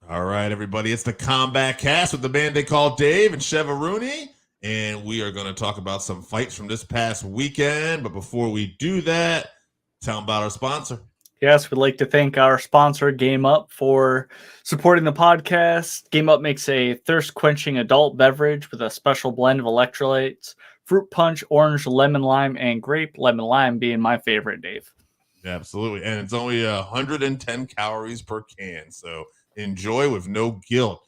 All right, everybody. It's the Combatcast with the man they call Dave and Chevy, and we are going to talk about some fights from this past weekend. But before we do that, tell them about our sponsor. Yes, we'd like to thank our sponsor, Game Up, for supporting the podcast. Game Up makes a thirst-quenching adult beverage with a special blend of electrolytes, fruit punch, orange, lemon lime, and grape. Lemon lime being my favorite, Dave. Absolutely. And it's only 110 calories per can. So enjoy with no guilt.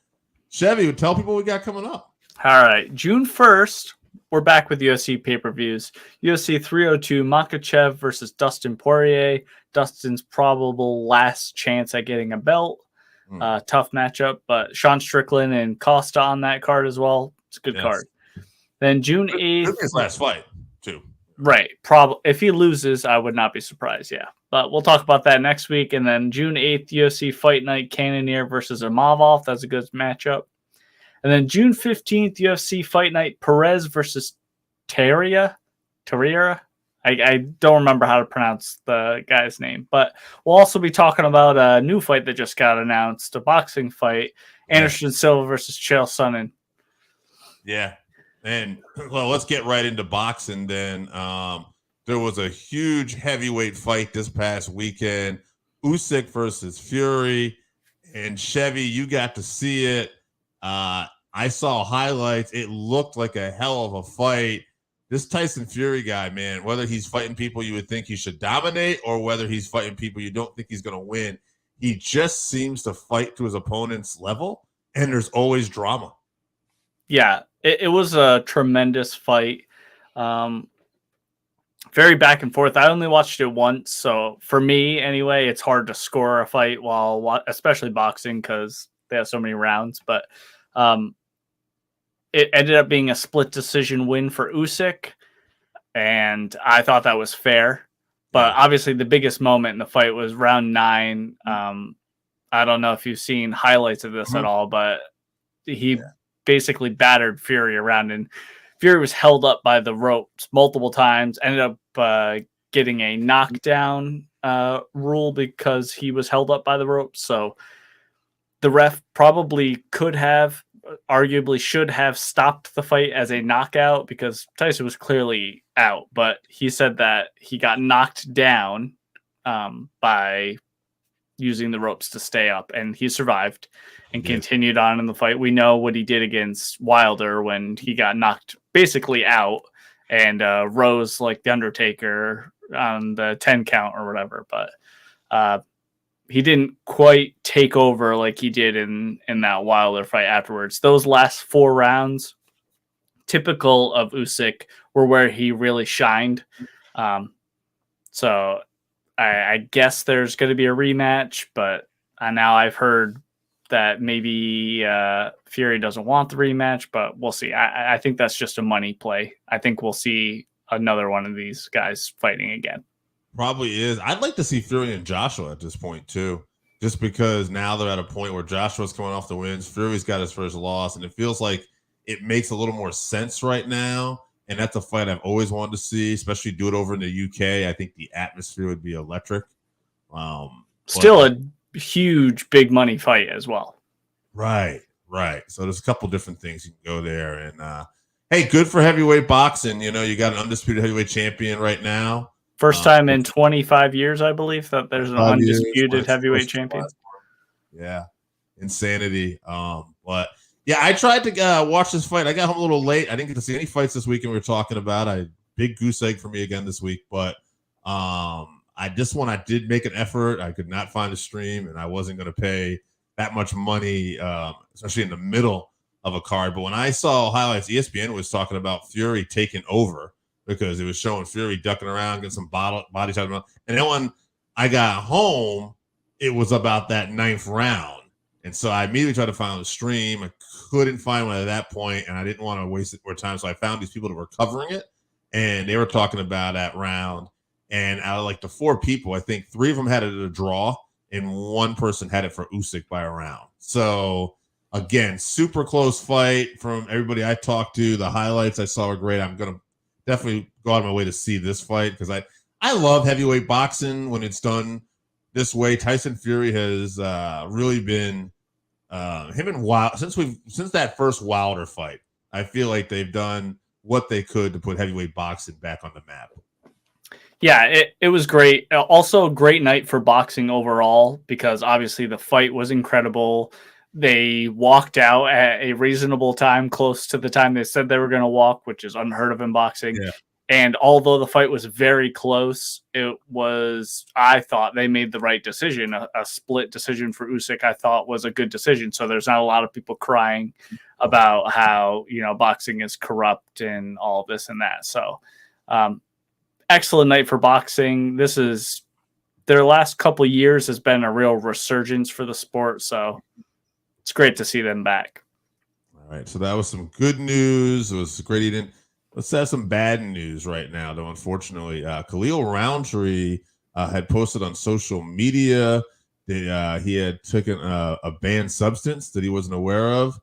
Chevy, tell people what we got coming up. All right. June 1st, we're back with UFC pay-per-views. UFC 302, Makhachev versus Dustin Poirier. Dustin's probable last chance at getting a belt. Tough matchup, but Sean Strickland and Costa on that card as well. It's a good card. Then June 8th. His last fight, too. Right. If he loses, I would not be surprised, yeah. But we'll talk about that next week. And then June 8th, UFC Fight Night, Cannonier versus Imavov. That's a good matchup. And then June 15th, UFC Fight Night, Perez versus Perreira. I don't remember how to pronounce the guy's name. But we'll also be talking about a new fight that just got announced, a boxing fight, Anderson Silva versus Chael Sonnen. Yeah. And, well, let's get right into boxing then. There was a huge heavyweight fight this past weekend, Usyk versus Fury. And, Chevy, you got to see it. I saw highlights. It looked like a hell of a fight. This Tyson Fury guy, man, whether he's fighting people you would think he should dominate or whether he's fighting people you don't think he's going to win, he just seems to fight to his opponent's level, and there's always drama. Yeah, it was a tremendous fight. Very back and forth. I only watched it once, so for me, anyway, it's hard to score a fight especially boxing because they have so many rounds. But it ended up being a split decision win for Usyk, and I thought that was fair. But obviously, the biggest moment in the fight was round 9. I don't know if you've seen highlights of this at all, but he basically battered Fury around, and Fury was held up by the ropes multiple times, ended up getting a knockdown rule because he was held up by the ropes. So the ref probably arguably should have stopped the fight as a knockout because Tyson was clearly out, but he said that he got knocked down by using the ropes to stay up, and he survived and continued on in the fight. We know what he did against Wilder when he got knocked basically out and rose like the Undertaker on the 10 count or whatever, but he didn't quite take over like he did in that Wilder fight afterwards. Those last 4 rounds, typical of Usyk, were where he really shined. So I guess there's going to be a rematch, but now I've heard that maybe Fury doesn't want the rematch, but we'll see. I think that's just a money play. I think we'll see another one of these guys fighting again. Probably is. I'd like to see Fury and Joshua at this point, too, just because now they're at a point where Joshua's coming off the wins. Fury's got his first loss, and it feels like it makes a little more sense right now. And that's a fight I've always wanted to see, especially do it over in the UK. I think the atmosphere would be electric. Still a huge, big money fight as well. Right. So there's a couple different things you can go there. And, hey, good for heavyweight boxing. You know, you got an undisputed heavyweight champion right now. First time in 25 years, I believe, that there's an undisputed heavyweight champion. Yeah. Insanity. But yeah, I tried to watch this fight. I got home a little late. I didn't get to see any fights this weekend we were talking about. Big goose egg for me again this week. But I did make an effort. I could not find a stream, and I wasn't going to pay that much money, especially in the middle of a card. But when I saw highlights, ESPN was talking about Fury taking over, because it was showing Fury ducking around, getting some body shot. And then when I got home, it was about that 9th round. And so I immediately tried to find the stream. I couldn't find one at that point, and I didn't want to waste more time. So I found these people that were covering it, and they were talking about that round. And out of like the 4 people, I think 3 of them had it at a draw, and 1 person had it for Usyk by a round. So, again, super close fight from everybody I talked to. The highlights I saw were great. I'm going to definitely go out of my way to see this fight because I love heavyweight boxing when it's done this way. Tyson Fury has really been him and Wild, since that first Wilder fight, I feel like they've done what they could to put heavyweight boxing back on the map. Yeah, it was great. Also, a great night for boxing overall because obviously the fight was incredible. They walked out at a reasonable time, close to the time they said they were going to walk, which is unheard of in boxing. Yeah. And although the fight was very close, I thought they made the right decision. A split decision for Usyk, I thought, was a good decision. So there's not a lot of people crying about how, boxing is corrupt and all this and that. So, excellent night for boxing. This is their last couple of years has been a real resurgence for the sport. So it's great to see them back. All right. So that was some good news. It was great eating. Let's have some bad news right now, though. Unfortunately, Khalil Roundtree had posted on social media that he had taken a banned substance that he wasn't aware of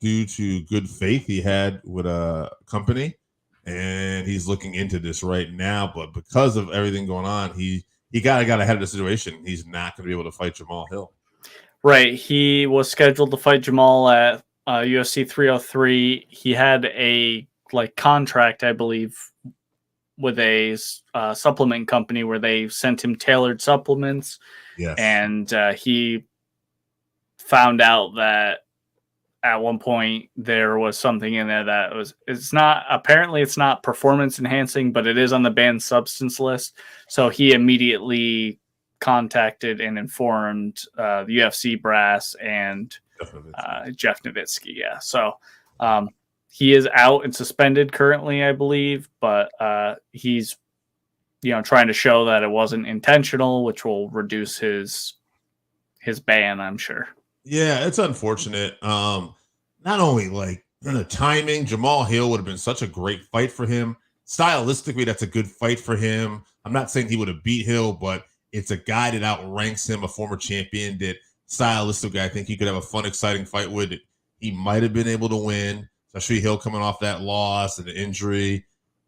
due to good faith he had with a company. And he's looking into this right now, but because of everything going on, he got ahead of the situation. He's not going to be able to fight Jamal Hill. Right. He was scheduled to fight Jamal at UFC 303. He had a contract, I believe, with a supplement company where they sent him tailored supplements. Yes. And he found out that at one point there was something in there that it's not performance enhancing, but it is on the banned substance list. So he immediately contacted and informed the UFC brass and Jeff Nowitzki. Yeah. So he is out and suspended currently, I believe, but he's, trying to show that it wasn't intentional, which will reduce his ban, I'm sure. Yeah, it's unfortunate. Not only the timing, Jamal Hill would have been such a great fight for him. Stylistically, that's a good fight for him. I'm not saying he would have beat Hill, but it's a guy that outranks him, a former champion that stylistically I think he could have a fun, exciting fight with. It. He might have been able to win, especially Hill coming off that loss and the injury.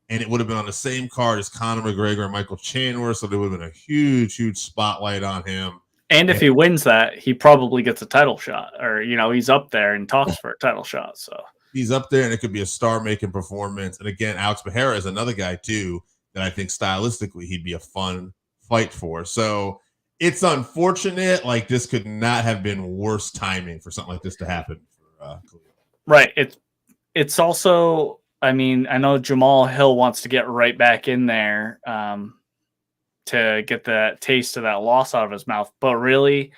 And it would have been on the same card as Conor McGregor and Michael Chandler, so there would have been a huge, huge spotlight on him. And if he wins that, he probably gets a title shot, or he's up there and talks for a title shot. So he's up there, and it could be a star-making performance. And again, Alex Perreira is another guy too that I think stylistically he'd be a fun fight for. So it's unfortunate. This could not have been worse timing for something like this to happen. Right. It's also, I know Jamal Hill wants to get right back in there. To get the taste of that loss out of his mouth. But really,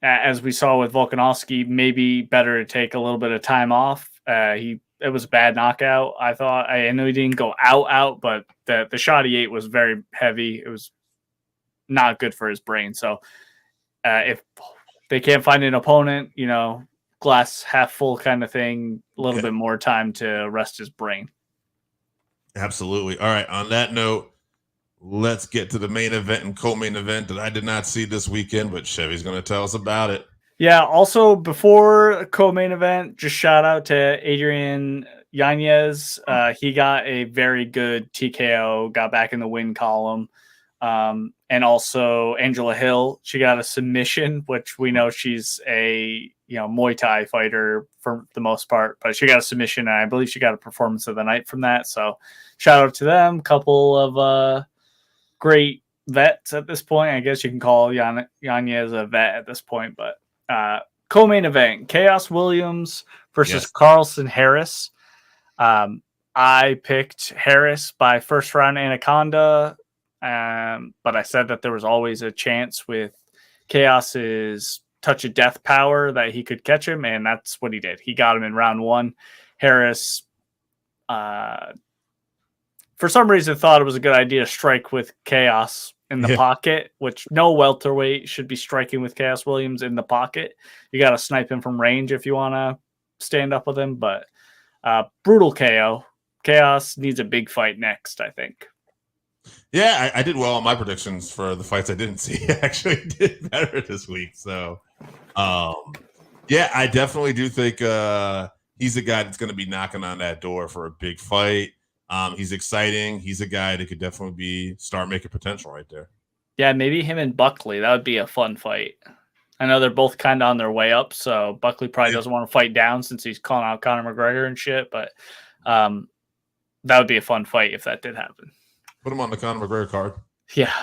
as we saw with Volkanovski, maybe better to take a little bit of time off. It was a bad knockout, I thought. I know he didn't go out, but the shot he ate was very heavy. It was not good for his brain. So if they can't find an opponent, glass half full kind of thing, a little bit more time to rest his brain. Absolutely. All right. On that note, let's get to the main event and co-main event that I did not see this weekend, but Chevy's going to tell us about it. Yeah. Also, before co-main event, just shout out to Adrian Yanez. He got a very good TKO, got back in the win column. And also Angela Hill, she got a submission, which we know she's a Muay Thai fighter for the most part, but she got a submission, and I believe she got a performance of the night from that. So shout out to them. Couple of great vets at this point. I guess you can call Yanez a vet at this point, but co-main event, Chaos Williams versus Carlston Harris. I picked Harris by first round Anaconda, but I said that there was always a chance with Chaos's touch of death power that he could catch him, and that's what he did. He got him in round one. Harris, for some reason, thought it was a good idea to strike with Chaos in the pocket, which no welterweight should be striking with Chaos Williams in the pocket. You got to snipe him from range if you want to stand up with him, but brutal KO. Chaos needs a big fight next, I think. Yeah, I did well on my predictions for the fights I didn't see. I actually did better this week. So, I definitely do think he's a guy that's going to be knocking on that door for a big fight. He's exciting. He's a guy that could definitely be star making potential right there. Yeah, maybe him and Buckley. That would be a fun fight. I know they're both kind of on their way up, so Buckley probably doesn't want to fight down since he's calling out Conor McGregor and shit, but that would be a fun fight if that did happen. Put him on the Conor McGregor card. Yeah.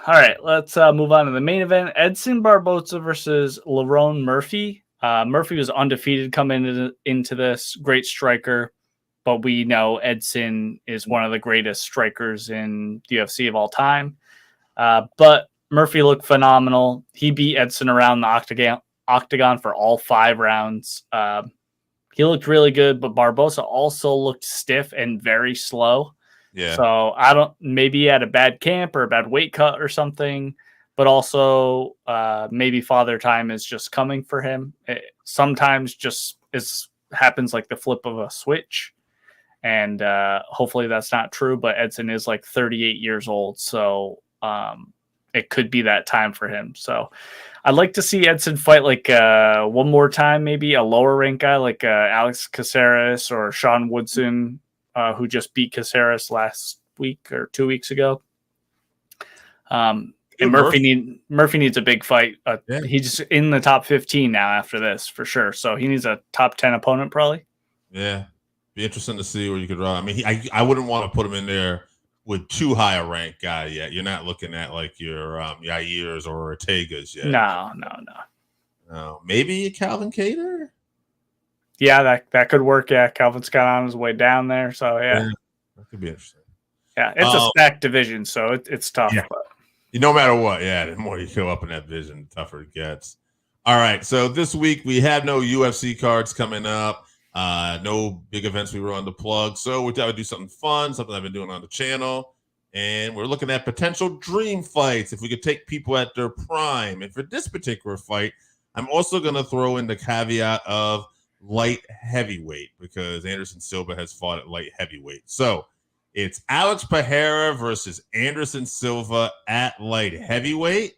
All right, let's move on to the main event. Edson Barboza versus Lerone Murphy. Murphy was undefeated coming into this, great striker, but we know Edson is one of the greatest strikers in the UFC of all time. But Murphy looked phenomenal. He beat Edson around the octagon for all 5 rounds. He looked really good, but Barboza also looked stiff and very slow. Yeah. So maybe he had a bad camp or a bad weight cut or something, but also maybe father time is just coming for him. It sometimes just happens like the flip of a switch. And hopefully that's not true, but Edson is like 38 years old. So it could be that time for him. So I'd like to see Edson fight like one more time, maybe a lower rank guy like Alex Caceres or Sean Woodson, who just beat Caceres last week or 2 weeks ago. And Murphy needs a big fight. Yeah. He's in the top 15 now after this for sure. So he needs a top 10 opponent probably. Yeah. Be interesting to see where you could run. I mean, I wouldn't want to put him in there with too high a rank guy yet. You're not looking at like your Yairs or Ortegas yet. No. Maybe a Calvin Kattar? Yeah, that could work. Yeah, Calvin's got on his way down there. So, yeah. That could be interesting. Yeah, it's a stacked division, so it's tough. Yeah. But. No matter what, the more you go up in that division, the tougher it gets. All right, so this week we have no UFC cards coming up. No big events we were on to plug. So we thought we'd do something fun, something I've been doing on the channel. And we're looking at potential dream fights, if we could take people at their prime. And for this particular fight, I'm also going to throw in the caveat of light heavyweight, because Anderson Silva has fought at light heavyweight. So it's Alex Perreira versus Anderson Silva at light heavyweight.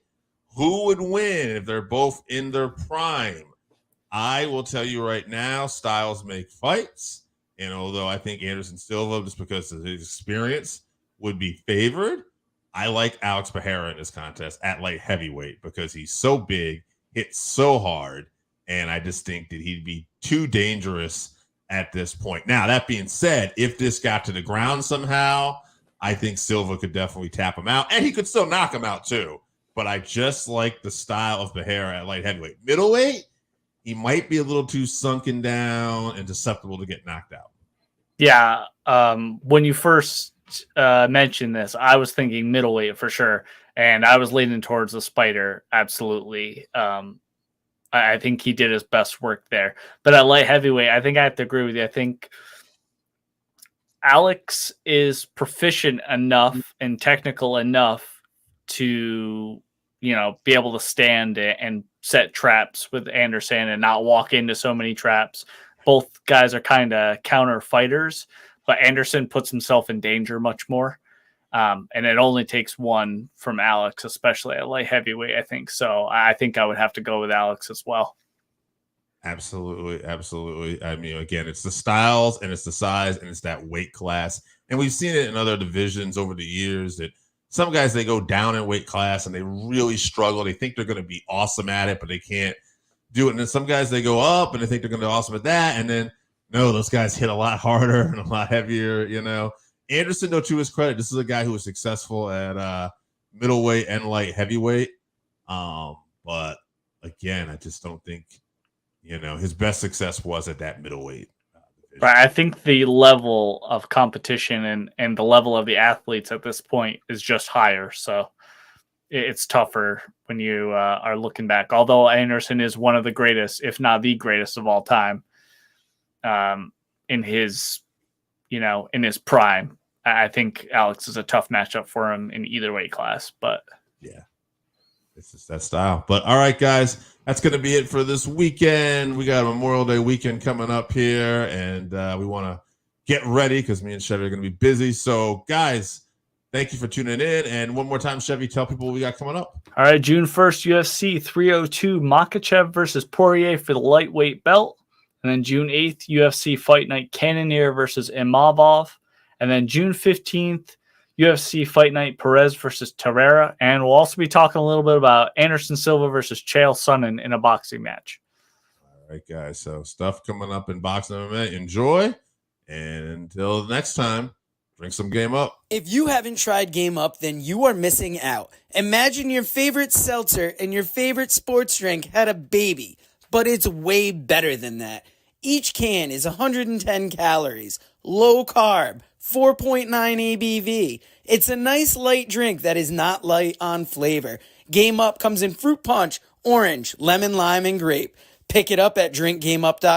Who would win if they're both in their prime? I will tell you right now, styles make fights. And although I think Anderson Silva, just because of his experience, would be favored, I like Alex Perreira in this contest at light heavyweight because he's so big, hits so hard, and I just think that he'd be too dangerous at this point. Now, that being said, if this got to the ground somehow, I think Silva could definitely tap him out, and he could still knock him out too. But I just like the style of Perreira at light heavyweight. Middleweight, he might be a little too sunken down and susceptible to get knocked out. Yeah. When you first mentioned this, I was thinking middleweight for sure. And I was leaning towards the Spider. Absolutely. I think he did his best work there. But at light heavyweight, I think I have to agree with you. I think Alex is proficient enough and technical enough to, be able to stand and set traps with Anderson and not walk into so many traps. Both guys are kind of counter fighters, but Anderson puts himself in danger much more. And it only takes one from Alex, especially at light heavyweight, I think. So I think I would have to go with Alex as well. Absolutely. Absolutely. I mean, again, it's the styles and it's the size and it's that weight class. And we've seen it in other divisions over the years that some guys, they go down in weight class and they really struggle. They think they're going to be awesome at it, but they can't do it. And then some guys, they go up and they think they're going to be awesome at that. And then, no, those guys hit a lot harder and a lot heavier, Anderson, though, to his credit, this is a guy who was successful at middleweight and light heavyweight. But, again, I just don't think, his best success was at that middleweight. Right. I think the level of competition and the level of the athletes at this point is just higher. So it's tougher when you are looking back. Although Anderson is one of the greatest, if not the greatest of all time, in his prime. I think Alex is a tough matchup for him in either weight class. But yeah, it's just that style. But all right, guys, that's going to be it for this weekend. We got a Memorial Day weekend coming up here, and we want to get ready because me and Chevy are going to be busy. So, guys, thank you for tuning in. And one more time, Chevy, tell people what we got coming up. All right, June 1st, UFC 302, Makhachev versus Poirier for the lightweight belt. And then June 8th, UFC Fight Night, Cannonier versus Imavov. And then June 15th, UFC Fight Night Perez versus Perreira. And we'll also be talking a little bit about Anderson Silva versus Chael Sonnen in a boxing match. All right, guys. So stuff coming up in boxing MMA. Enjoy. And until next time, drink some Game Up. If you haven't tried Game Up, then you are missing out. Imagine your favorite seltzer and your favorite sports drink had a baby, but it's way better than that. Each can is 110 calories, low carb, 4.9 ABV. It's a nice light drink that is not light on flavor. Game Up comes in fruit punch, orange, lemon, lime, and grape. Pick it up at drinkgameup.com.